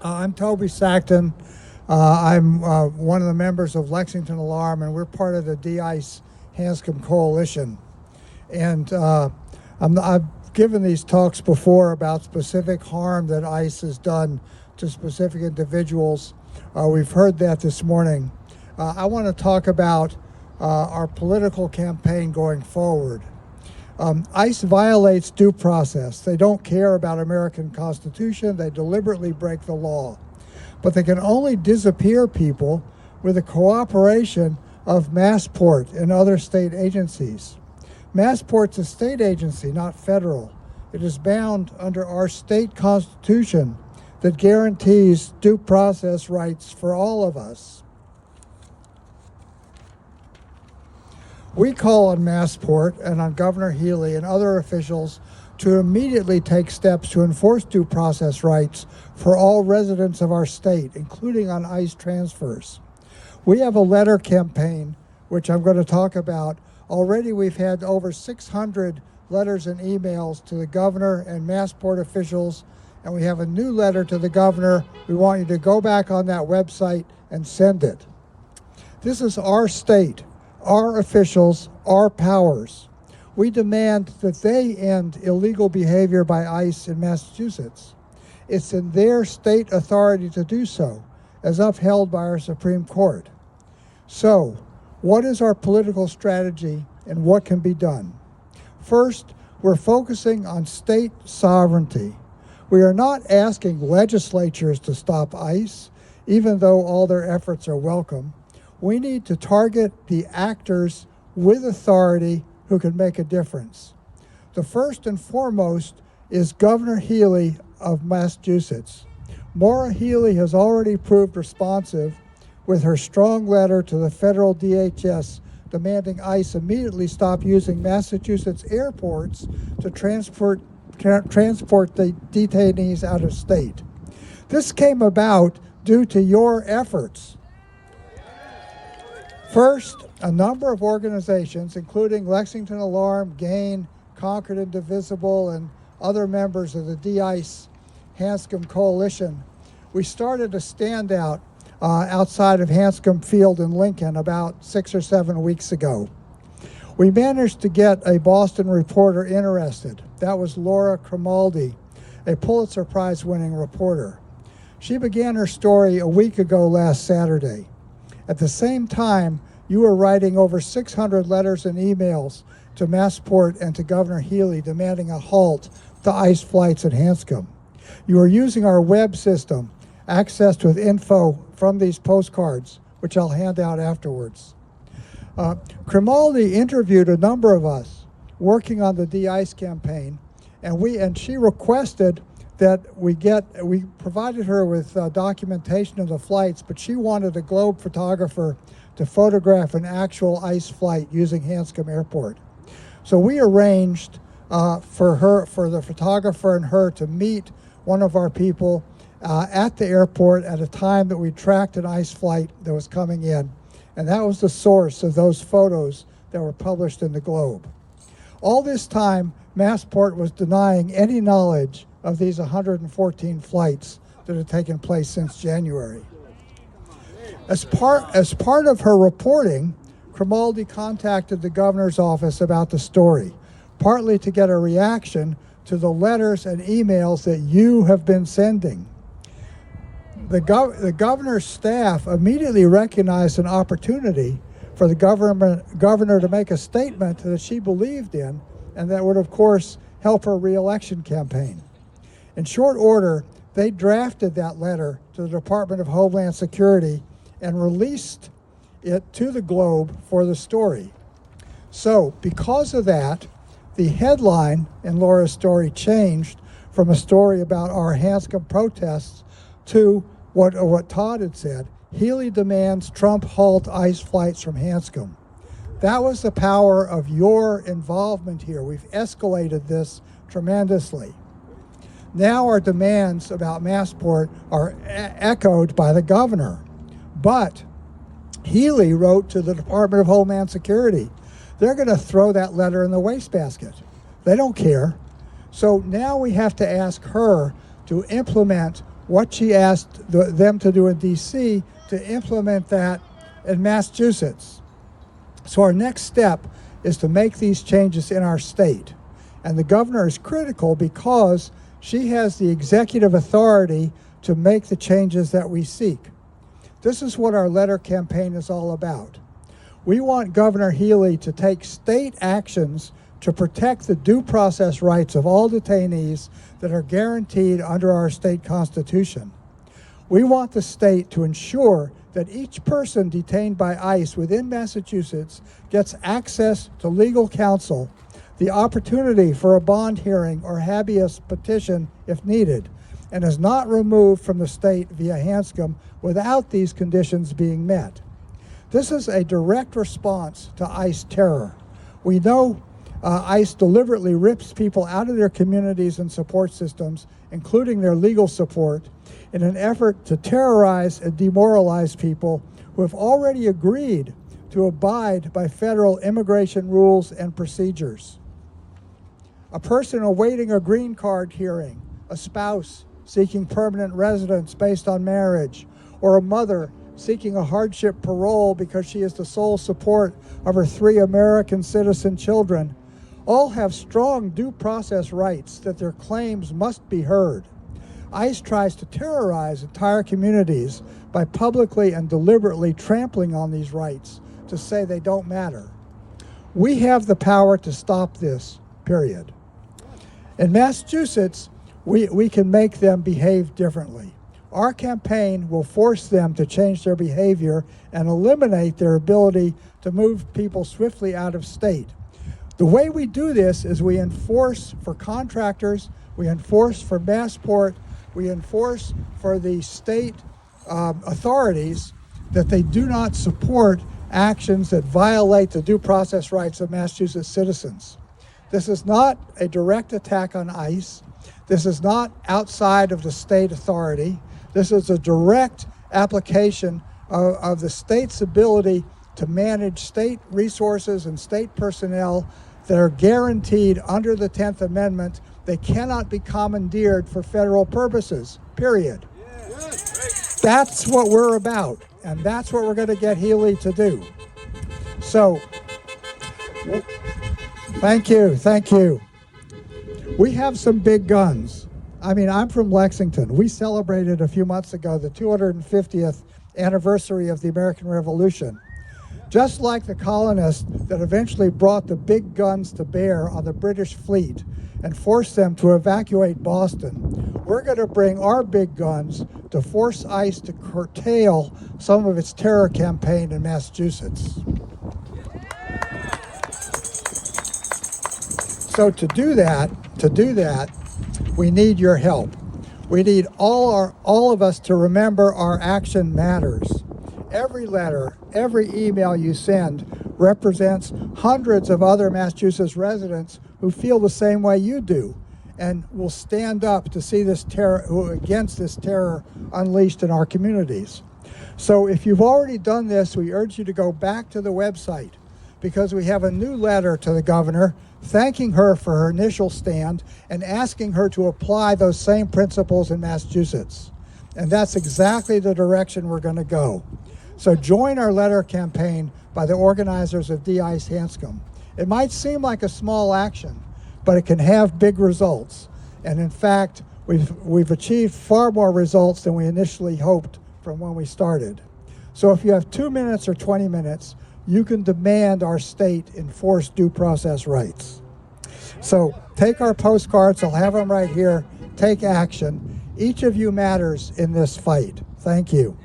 I'm Toby Sackton. I'm one of the members of Lexington Alarm, and we're part of the ICE Hanscom Coalition. And I've given these talks before about specific harm that ICE has done to specific individuals. We've heard that this morning. I want to talk about our political campaign going forward. ICE violates due process. They don't care about American Constitution. They deliberately break the law. But they can only disappear people with the cooperation of Massport and other state agencies. Massport's a state agency, not federal. It is bound under our state constitution that guarantees due process rights for all of us. We call on Massport and on Governor Healy and other officials to immediately take steps to enforce due process rights for all residents of our state, including on ICE transfers. We have a letter campaign, which I'm going to talk about. Already we've had over 600 letters and emails to the governor and Massport officials, and we have a new letter to the governor. We want you to go back on that website and send it. This is our state, our officials, our powers. We demand that they end illegal behavior by ICE in Massachusetts. It's in their state authority to do so, as upheld by our Supreme Court. So, what is our political strategy and what can be done? First, we're focusing on state sovereignty. We are not asking legislatures to stop ICE, even though all their efforts are welcome. We need to target the actors with authority who can make a difference. The first and foremost is Governor Healy of Massachusetts. Maura Healy has already proved responsive with her strong letter to the federal DHS demanding ICE immediately stop using Massachusetts airports to transport the detainees out of state. This came about due to your efforts. First, a number of organizations, including Lexington Alarm, GAIN, Concord Indivisible, and other members of the DICE Hanscom Coalition, we started a standout outside of Hanscom Field in Lincoln about 6 or 7 weeks ago. We managed to get a Boston reporter interested. That was Laura Grimaldi, a Pulitzer Prize-winning reporter. She began her story a week ago last Saturday. At the same time, you were writing over 600 letters and emails to Massport and to Governor Healy demanding a halt to ICE flights at Hanscom. You were using our web system, accessed with info from these postcards, which I'll hand out afterwards. Grimaldi interviewed a number of us working on the DICE campaign, and she requested that we provided her with documentation of the flights, but she wanted a Globe photographer to photograph an actual ICE flight using Hanscom Airport. So we arranged for the photographer and her to meet one of our people at the airport at a time that we tracked an ICE flight that was coming in. And that was the source of those photos that were published in the Globe. All this time, Massport was denying any knowledge of these 114 flights that had taken place since January. As part of her reporting, Grimaldi contacted the governor's office about the story, partly to get a reaction to the letters and emails that you have been sending. The governor's staff immediately recognized an opportunity for the governor to make a statement that she believed in, and that would, of course, help her re-election campaign. In short order, they drafted that letter to the Department of Homeland Security and released it to the Globe for the story. So, because of that, the headline in Laura's story changed from a story about our Hanscom protests to what Todd had said: Healy demands Trump halt ICE flights from Hanscom. That was the power of your involvement here. We've escalated this tremendously. Now our demands about Massport are echoed by the governor. But Healy wrote to the Department of Homeland Security. They're going to throw that letter in the wastebasket. They don't care. So now we have to ask her to implement what she asked them to do in D.C. to implement that in Massachusetts. So our next step is to make these changes in our state. And the governor is critical because she has the executive authority to make the changes that we seek. This is what our letter campaign is all about. We want Governor Healey to take state actions to protect the due process rights of all detainees that are guaranteed under our state constitution. We want the state to ensure that each person detained by ICE within Massachusetts gets access to legal counsel, the opportunity for a bond hearing or habeas petition if needed, and is not removed from the state via Hanscom without these conditions being met. This is a direct response to ICE terror. We know ICE deliberately rips people out of their communities and support systems, including their legal support, in an effort to terrorize and demoralize people who have already agreed to abide by federal immigration rules and procedures. A person awaiting a green card hearing, a spouse seeking permanent residence based on marriage, or a mother seeking a hardship parole because she is the sole support of her 3 American citizen children, all have strong due process rights that their claims must be heard. ICE tries to terrorize entire communities by publicly and deliberately trampling on these rights to say they don't matter. We have the power to stop this, period. In Massachusetts, we can make them behave differently. Our campaign will force them to change their behavior and eliminate their ability to move people swiftly out of state. The way we do this is we enforce for contractors, we enforce for Massport, we enforce for the state authorities that they do not support actions that violate the due process rights of Massachusetts citizens. This is not a direct attack on ICE. This is not outside of the state authority. This is a direct application of the state's ability to manage state resources and state personnel that are guaranteed under the 10th Amendment. They cannot be commandeered for federal purposes, period. That's what we're about, and that's what we're going to get Healey to do. So, thank you. We have some big guns. I mean, I'm from Lexington. We celebrated a few months ago the 250th anniversary of the American Revolution. Just like the colonists that eventually brought the big guns to bear on the British fleet and forced them to evacuate Boston, we're going to bring our big guns to force ICE to curtail some of its terror campaign in Massachusetts. So to do that, we need your help. We need all of us to remember our action matters. Every letter, every email you send represents hundreds of other Massachusetts residents who feel the same way you do and will stand up to see this terror, against this terror unleashed in our communities. So if you've already done this, we urge you to go back to the website because we have a new letter to the governor thanking her for her initial stand and asking her to apply those same principles in Massachusetts. And that's exactly the direction we're going to go. So join our letter campaign by the organizers of D-ICE Hanscom. It might seem like a small action, but it can have big results. And in fact, we've achieved far more results than we initially hoped from when we started. So if you have 2 minutes or 20 minutes, you can demand our state enforce due process rights. So take our postcards, I'll have them right here. Take action. Each of you matters in this fight. Thank you.